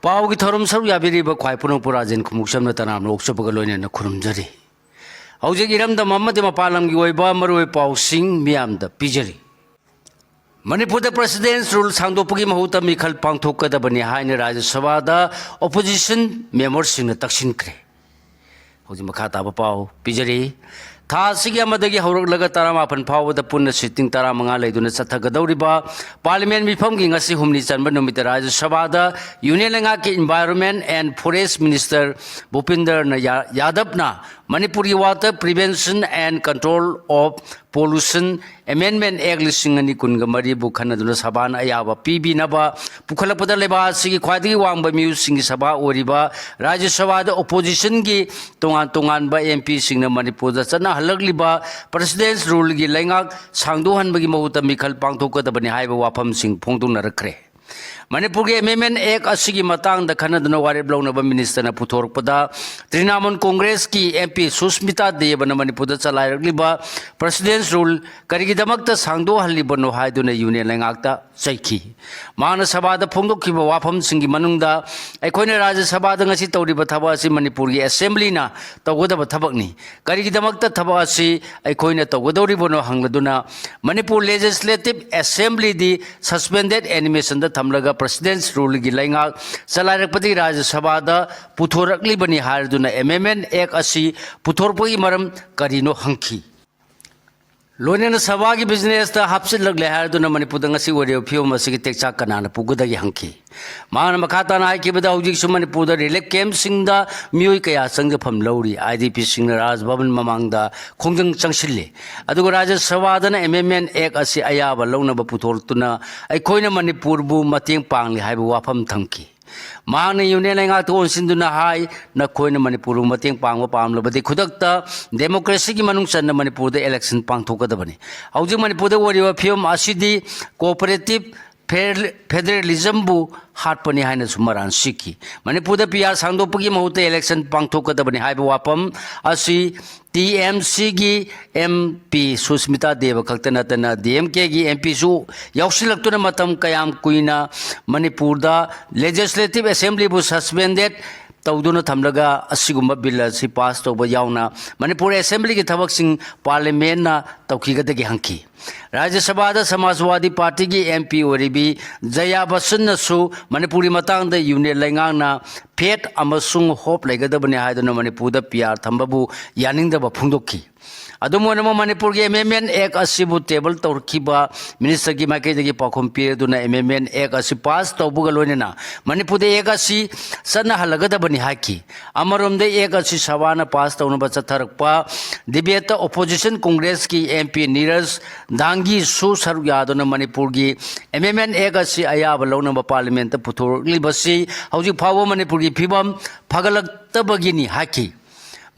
पाव की थरम sir याबीब ख्वाइपुन पुराजन खुमुसम तनाम Lok Sabha loan खुरमजरी हौजिक इरमद मपालम की मरुई पाउसिंग मियामद पीजरी Manipur president's rule सांदोपगी महुत मिखल पांथोकदबनी हाइन राज्य सभा ओपोजिशन मेंबर्स तक्सिनख्रे हौजिक मखा ताब पाव पीजरी था हौरग तरामापन फावद पुनः सिटिंग तरामंगा लेदुना चथगदौरिबा पार्लियामेंट मिफम की ngasi humni chanba numit राज्य सभा यूनियन लेंगा के environment and forest minister Bhupinder Yadav ना Manipuri water prevention and control of pollution amendment act लिंग कुनग मरी बुखन सभा अयाब पीबीनबा पुखलपद लेबासी ख्वाई वांग म्यूसिंग सभा राज्य सभा ओपोजिशन की तोान तोान एम पी मणिपुर चना हल्लगलिबा प्रेसिडेंस रूल की लेंगाक सांदोहनबगी महुत मिखल पांथोकदबनी हाइबा वाफम फोंदोनरख्रे मणिपुर के अमेंडमेंट एक्ट असिगी मतंग खनदुना वारेप लौनबा मिनिस्टर पुथोरपदा तृणमूल कांग्रेस की एमपी सुष्मिता देवना मणिपुर चलाइरगलिबा प्रेसिडेंस रूल करिगिदमक्ता सांदोहल्लिबनो हाइदुना यूनियन लेंगाक्ता चैखी माना सभादा फोंदोखिबा वाफमसिंगी मनुंगदा अखोइना राज्य सभादा ngasi तौरिबा थबा असि मणिपुर की असेंबलीना तौगदबा थबकनी करिगिदमक्ता थबा असि अखोइना तौगदौरिबनो हंगलदुना मणिपुर लेजिस्लेटिव असेंबली दी सस्पेंडेड एनिमेशन दा थमलगा प्रेसिडेंस रूल की लेंगा चलाइरपति राज्य सभा पुथोरक्लिबनी हारदुना अमेंडमेंट एक्ट असि पुथोरपगी मरम करिनो हंखी लोनेना सभा की बिजनेस हापसिलगले हारदुना मणिपुर ngasi ओरियो फिल्म असि टेक्चा कनाना पुगदगी हंखी मान मखाताना हाइकिबदा हौजिक मणिपुर रिलीफ कैंप सिंगदा मियोय कया संगफम लौरी आईडीपी सिंग राजभवन ममांगदा खोंजंग चंगसिले अदुगा राज्य सभादना अमेंडमेंट एक्ट असि अयाबा लौनबा पुथोरतुना अखोइना मणिपुर बु मतेंग पांगली हाइबा वाफम थंकी मांगना यूनियन लेंगा ओनसिंदुना हाई नखोइना मणिपुर मतेंग पांगबा पामलबदि खुदकता डेमोक्रेसी की मनुंग चन्ना मणिपुर इलेक्शन पांथोकदबनी हौजिक मणिपुर ओरिबा फिल्म असिदि कोऑपरेटिव फेडरलिज्म बु हाटपनी हाइन सुमरान सिकी मणिपुर पीआर सांदोपगी महुत इलेक्शन पांथोकदबनी हाइबा वाफम असि टीएमसी की एमपी सुष्मिता देव खक्त नतना डीएमके की एमपी सु यौसिलक्तुना मतम कयाम कुइना मणिपुर लेजिस्लेटिव असेंबली बु सस्पेंडेड तौदुना थमलगा असिगुम्बा बिल असि पास तौबा यावना मणिपुर असेंबली की थबकसिंग पार्लियामेंट ना तौखिगदगी हंकी राज्य सभा समाजवादी पार्टी की एमपी ओरिबी जया बसन्नसु मणिपुरी मतांग यूनियन लेंगांगना फेट अमसुंग होप लेगदबने हाइदुना मणिपुर पीआर थंबबु यानिंगदबा फुंदोखी अदुमोनम मणिपुर की अमेंडमेंट एक्ट असिबु टेबल तौरखिबा मिनिस्टर की माइकैदगी पाखोम पीरदुना अमेंडमेंट एक्ट असि पास तौबुगा लोइनना मणिपुर एक्ट असि सन्ना हलगदबनी हाकी अमरोमदे एक्ट असि सभाना पास तौनबा चथरकपा डिबेट ओपोजिशन कांग्रेस की एमपी नीरज दांगी सु सरुक यादुना मणिपुर की अमेंडमेंट एक्ट असि अयाब लौनबा पार्लियामेंट पुथोरलिबसि हौजिक फावो मणिपुर की फिबम फगलक्तबगिनी हाकी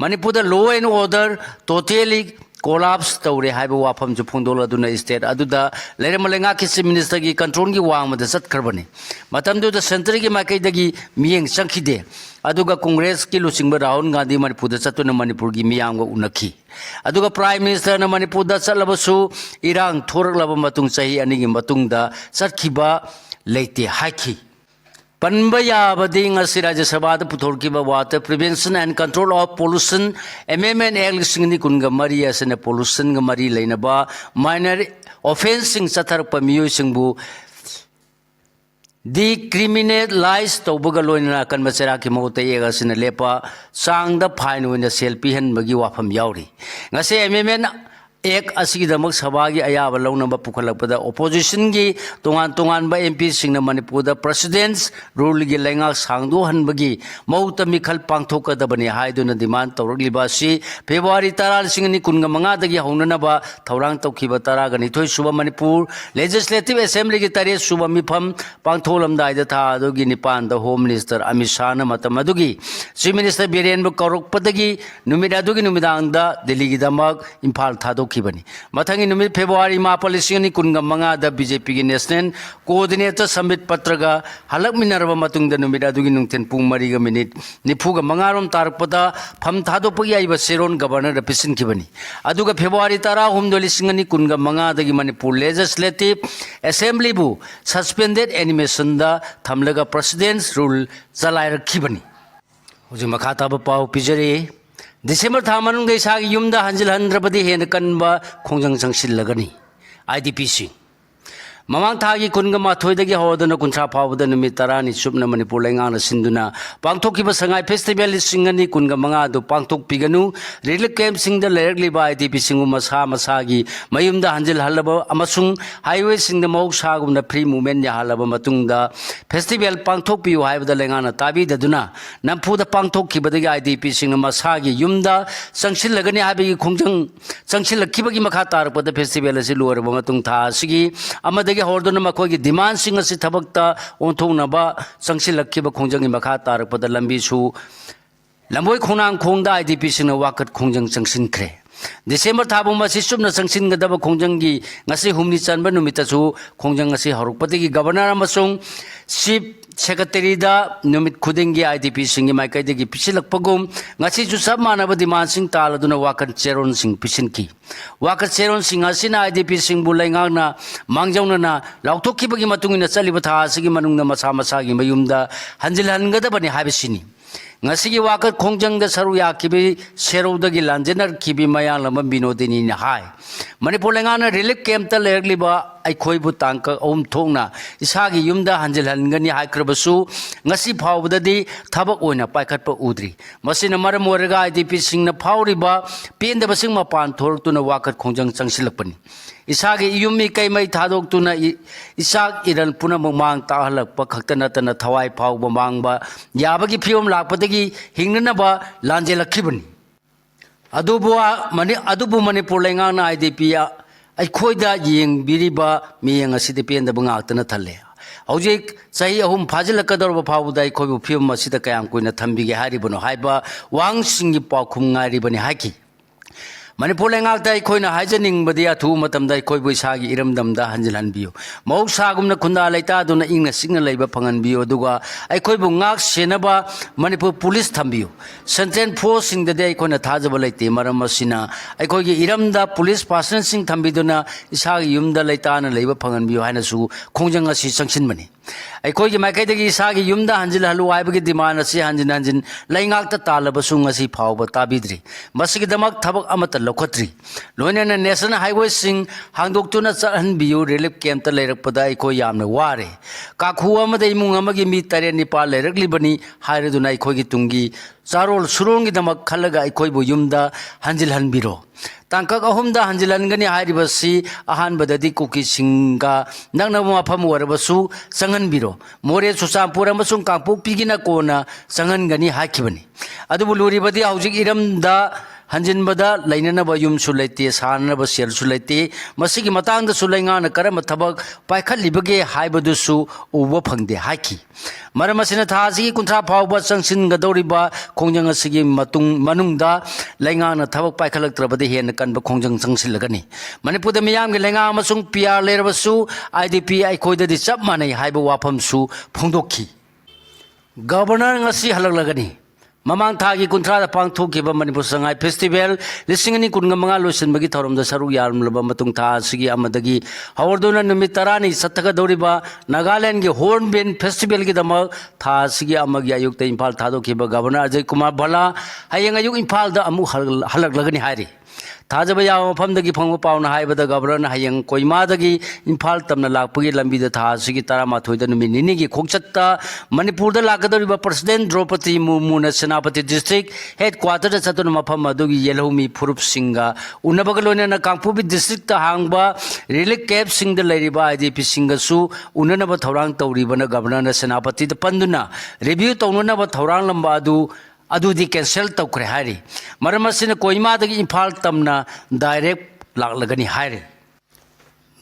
Manipur law and order totally collapse तौरे हाइबा वाफम फोंदोलदुना स्टेट अदुदा लेरमलेंगा की चीफ मिनिस्टर की कंट्रोल की वांगमद चतखरबनी मतमदुदा सेंटर की माइकैदगी मियेंग चंखिदे अदुगा कांग्रेस की लुचिंग राहुल गांधी मणिपुर चतुना मणिपुर की मियांग उनखी अदुगा प्राइम मिनिस्टर मणिपुर चलबसु इरांग थोरकलब मतुंग चही अनिगी मतुंगदा चतखिबा लेते हाइखी पनब याबदी राज्य सभा पुथोरखिबा water prevention and control of pollution amendment act लिंग कुनग मरी असने पोल्यूशन मरी लेनबा माइनर ऑफेंसिंग चथरप मियोइसिंगबु डिक्रिमिनलाइज तौबगा लोइना कनबा चेरा की महुते एगसिना लेपा चांगदा फाइन ओइना सेल पिहनबगी वाफम याउरी ngase अमेंडमेंट एक असिगिदमक सभा की अयाब लौनबा पुखलपदा ओपोजिशन की तोान तोान MP Singh Manipur president's rule की लेंगा सांदोहनबगी मौत मिखल पांथोकदबनी हाइदुना डिमांड तौरगलिबासी फेब्रुआरी 10 हौननबा थौरांग तौखिबा 12 सुबह मणिपुर लेजिस्लेटिव असेंबली की 3 सुबह मिफम पांथोलमदाइदा था अदुगी निपान होम मिनिस्टर अमित शाह मतम अदुगी Chief Minister Biren bu korok padagi numit adugi numidangda Delhi gi damak Imphal thadokibani mathangi numit February ma polising kunga manga da BJP gi national coordinator summit patraga halak minarwa matungda numit adugi nungten pung mari ga minute nifuga mangarom tarakpada pham thadopagi aiba seron governor da pisin kibani aduga February tara humdoli singani kunga manga dagi Manipur legislative assembly bu suspended animation da thamlaga president's rule zalai rakhibani Uji makata ba pau pijari December thamanung gai sagi yumda hanjil handrabadi hen kanba khongjang sangsil lagani IDPC Mamang thagi kunga mathoi dagi hodana kuncha phawda numit tarani supna Manipur lengang na sinduna pangthokiba sangai festival singani kunga manga do pangthok piganu relief camp singda lerli ba IDPC masa masagi mayumda hanjil halaba amasung highway singda mau sagumna free movement ya halaba matungda festival pangthok piu haibda lengang na tabi daduna nampuda pangthok kibadagi IDPC masagi yumda sangsil lagani habi khongjang sangsil lakibagi makha tarpada festival asi luarba matung tha sigi amadagi Hordona Makogi demand sing as tabakta on Tonaba, Sangsi Lakiba Konjang in Makata, but the Lambisu Lamboy Konang Konda IDP in a wakat Konjang Sangsin Kre. December Tabuma Sisum na Sangsin Gadaba Konjangi, Nasi Humnisan Banumitasu, Konjangasi Horupati, Governor Amasung, Chief Secretary da Numit Kudingi IDP Singi Maikadigi Pisilak Pagum, Nasi Jusabmanaba demand sing Taladuna Wakat Cheron Sing Pisinki. Wakat Cheron Sing Asina IDP Sing Bulangana, Mangjana, Lautoki Bagi Matungina Salibata, Sigi Manunga Masama Sagi Mayumda, Hanjilan Gadabani Habisini. Ngasigi wakat kongjang da saruya kibi sero dagi lanjenar kibi mayang lamam binodini na hai. Manipur lengana relief camp ta lerli ba ay khoi bu tangka thongna isagi yumda hanjilhan gani hai krabasu ngasi phawdadi thabak oina paikhat pa udri. Masina maram oraga IDP singna phawri ba penda basing mapan thortuna wakat kongjang changsilakpani. Isagi yumi kay may thadok tuna isak iran puna mamang tahalak pa khaktanatana thawai phaw bamang ba yabagi phiyom lakpadagi hingnana ba lanjelakibani adubu Manipur lengang na IDP ay khoida yeng biriba miyang asidi penda bangakta thalle Hojik sahi ahum phajilakador ba phawda ay khoibu phiyom masida kayam koina thambige haribano haiba wang singi pakhum ngaribani haki Manipur lengakta ikhoina haijaning badia thu matamda ikhoi buisagi iramdamda hanjilan biyo mau sagumna khunda laita duna ingna singna leiba phangan biyo duga ikhoi bu ngak senaba Manipur police thambiyo central force singda de ikhoina thajaba leite maram asina ikhoi gi iramda police person sing thambiduna isagi yumda laita na leiba phangan biyo haina su khongjang asi changsin mani Aikoi Makaidagi Sagi Yumda Hanjil Halu Ibagi Dimana Si Hanjin Hanjin Laingak the Talabasung Si Pau Tabidri Masiki Damak Tabak Amata Lokotri Lona National Highway Sing Hangdoktuna Sahan Biu Relief Camp the Lerpada Iko Yamna Ware Kakuama de Mungamagi Mitare Nipa Lerek Libani Hariduna Ikogi Tungi Sarol Surungi Damak Kalaga Ikoibu Yumda Hanjil Hanbiro Tangkak ahumda hanjilan gani haribasi ahan badadi kuki singa nang na mapam warabasu sangan biro more susampura masung kampuk pigina kona sangan gani hakibani adu buluri badi haujik iram da hanjin bada lainana ba yum sulaiti sana ba sel sulaiti masigi matang da sulainga na karam thabak paikhat libage haibadu su uba phangde haki maramasina thasi kuntra phawba sangsin gadori ba khongjang asigi matung manungda lainga na thabak paikhalak trabade hen kan ba khongjang sangsil lagani manipur da miyam ge lainga amasung PR lerbasu IDP ai khoida di chap manai haiba wafam su phongdokhi governor ngasi halak lagani Mamang Thagi Kuntra Pangthoki Manipur Sangai Festival, listening in Kungamanga Lucian Bagi Thorum the Saru Yarm Matung Ta Sigi Amadagi, Howarduna Numitarani, Sataka Doriba, Nagaland Hornbin Festival Gidama, Ta Sigi Amagia Yukta Impal Tado Kiba Governor Ajay Kumar Bala, Hayanga Yuk Impal the Amu Halak Lagani Hari. Tajabaya from the Gipong Pound High by the governor Hayang Koimadagi, Impal Tamna Lapugi Lambi the Ta Sigi Taramatu the Minigi Kokchata, Manipur the Lakadoriba President Dropati Mumuna Senapati District, headquartered at Satunamapamadugi Yellowmi Purup Singa, Unabagalona Kampubi District Hangba, Relic Cap Sing the Ladiba IDP Singasu, Unanaba Torang Tauribana Governor Senapati the Panduna, review Tonunaba Torang Lambadu. Adudi cancel tawkre hari maramasina koima dagi impal tamna direct laglagani hari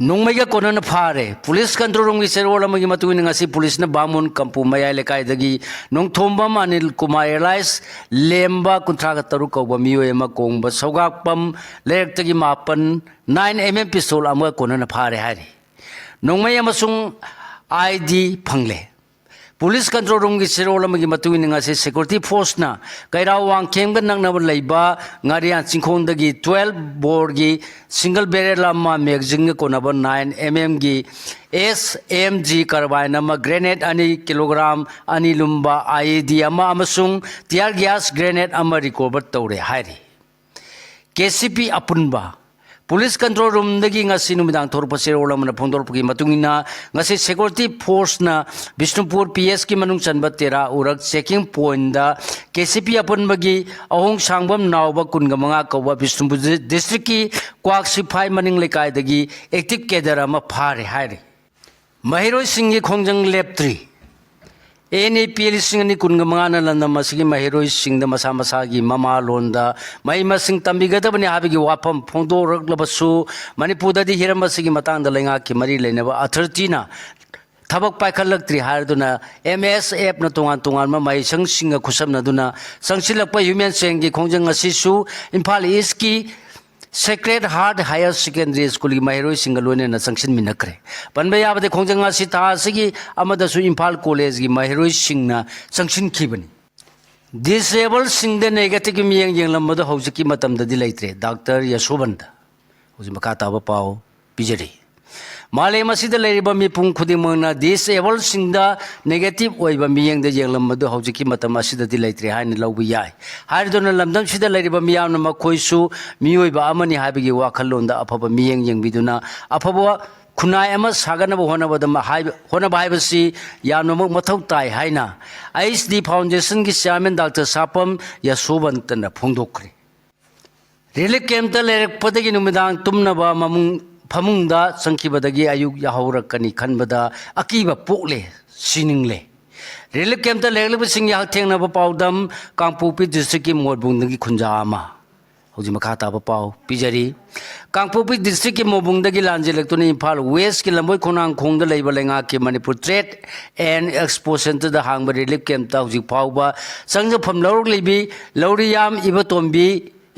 Nungmaya kono na pare, police control room ki serol amagi matuwin nga si police na Bamun Kampu Maya lekay dagi nung thomba manil kumayalize lemba kontraka taru ko ba miyo ema kong ba sogak pam lerek tagi mapan 9mm pistol amga kono na pare hari. Nungmaya masung ID pangle. Police control room ki serol amagi matuwin nga si security force na kaira wang kemgan nang naman layba ngarian singkong dagi 12 bore gi single barrel amma magazine ko na 9mm gi SMG carbine nama grenade ani kilogram ani lumba IED ama amasung tear gas grenade ama recover tawre hairi KCP apunba Police control room dagi ngasi numidang thorpa serol amana phondor pugi matungina ngasi security force na Bishnupur PS ki manung chanba tera urak checking point da KCP apun bagi ahong sangbam nawba kunga manga kawba Bishnupur district ki kwak sipai maning lekai dagi active cadre ama phare haire mahiroi singhi khongjang lab 3 NAPL singani kunga mangana landa masigi mahiroi singda masa masagi mama londa mai masing tambigada bani habigi wapam phongdo raklabasu manipurda di hiram masigi matangda lenga ki mari lenaba authority na thabak paikhalaktri haraduna MSF na tungan ma mai sangsinga khusam na duna sangsilakpa human sengi khongjang asisu Imphal East ki Sacred Heart Higher Secondary School ki mahiroi singalone na sangsin minakre panbay abade khongjang asi ta asigi amada su Imphal College ki mahiroi singna sangsin khibani disabled singda negative ki miyang yenglamada hojiki matamda di laitre Dr. Yashobanda hoji makata ba pao pijari Malay masida lairiba mi pung khudimangna disabled singda negative oiba miyang da yenglamada hojiki matam asida di laitre hain lawbi yai haridona lamdam sida lairiba miyamna makhoisu miyoiba amani habigi wakhalonda afaba miyang yengbiduna afaba khunai ama saganaba honaba haibasi yamnamuk mathau tai haina ISD Foundation ki chairman Dr. Sapam Yashobantana phongdokre relief camp ta lerek padagi numidang tumnaba mamung famungda sangkibadagi ayuk yahaurakani khanbada akiba pokle siningle relief camp ta lerek sing ya thengnaba paudam Kangpopi district ki modbungdagi khunja ama hoji makata ba pau pijari Kangpopi district ki mobungdagi lanjelektuни Imphal West ki lamboi khonang khongda leiba lenga ki Manipur Trade and Expo Center da hangba relief camp ta hoji pauba sangja phamlorok leibi Lauriyam Ibatombi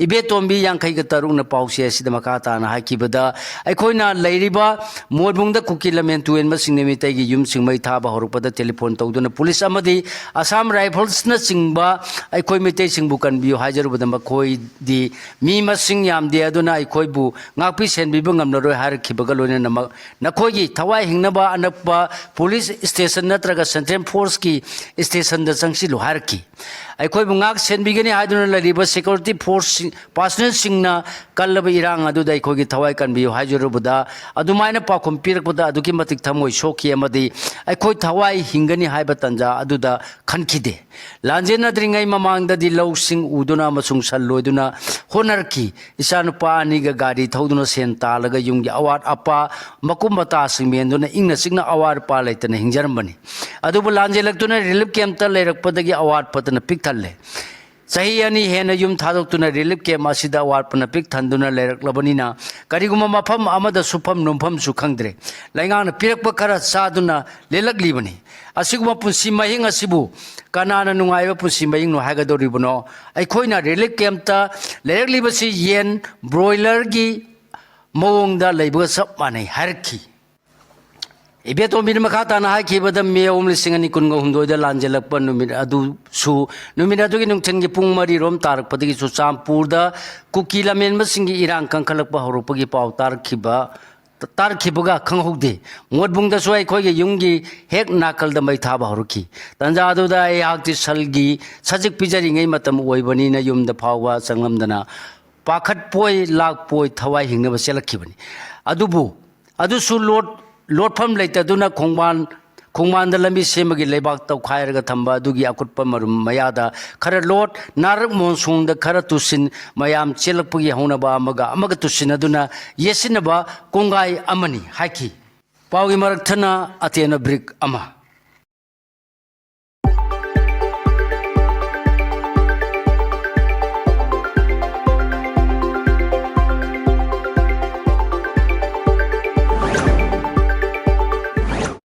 Ibetombi Yankai Gatarung na Pausia Sidamakata na Hakibada, Aikoina Lairiba, Modbungda Kukilamen and Masingimitagi Yum Singmai Taba Horupada telephone to the police Amadi, Assam Rifles na Singba, Aikoimite Singbukan Bio Hajar with the Makoi, the Mima Singyam, the Adona Aikoibu, Napis and Bibungam Noro Harakibagalon and Nakogi, Tawai Hingnaba Anapa, Police Station Natraga Santam Forski, Station the Sangsilu Harki. Aikoibungak send beginning Haduna Lariba Security Force. Personal singna kalaba irang adu dai khogi thawai kan bi hajuru buda adu maina pa kompir buda adu ki matik thamoi shoki amadi ai khoi thawai hingani haiba tanja adu da khankhide lanjena dringai mamang da di low sing uduna masung salloiduna honarki isanu pa ani ga gari thoduna sen talaga yunggi awat apa makumbata singmenduna ingna singna awar pa laitana hingjarmani adu bu lanjelaktuna relief camp ta leirakpadagi awat patana pikthalle Sahiani Hena Yum Tadokuna relief came Masida Warpana Pik Tanduna Lerak Labanina, Kariguma Mapam Amada Supam Numpam Sukangdre, Langana Pirakbakara Saduna, Lelak Libani, Asiguma Pusima Hinga Sibu, Kanana Nungaya Pusima no Hagado Ribono, Aikoina relief camta, Lerak Libasi Yen, Broiler Gi, Moongda Labor Submane, Harki. Ibeto makata na hai kibada me umlising ani kungo hundo da lanjelak pa numira adu su numira du ginung tengi pung mari rom tarak padigi su champur da kukila men masingi irang kangkalak pa horupagi pau tar khibaga khanghogde ngodbung da suai khoi ge yungi hek nakal da mai thaba horuki tanja adu da ai hakti salgi sajik pijari ngai matam oibani na yum da phawa sanglamdana pakhat poi lak poi thawai hingna ba selakibani adubu adu su Lord Pam later Duna Kongman the Lambi Semagi Lebak to Kairaga Tamba Dugi Akutpa Mayada, Kara Lord, Narak Monsoon, the Karatusin, Mayam Chilapugi Honaba Amaga, Amagatusinaduna, Yesinaba, Kongai Amani, Haki, Paugi Maraktana, Atena Brick Ama.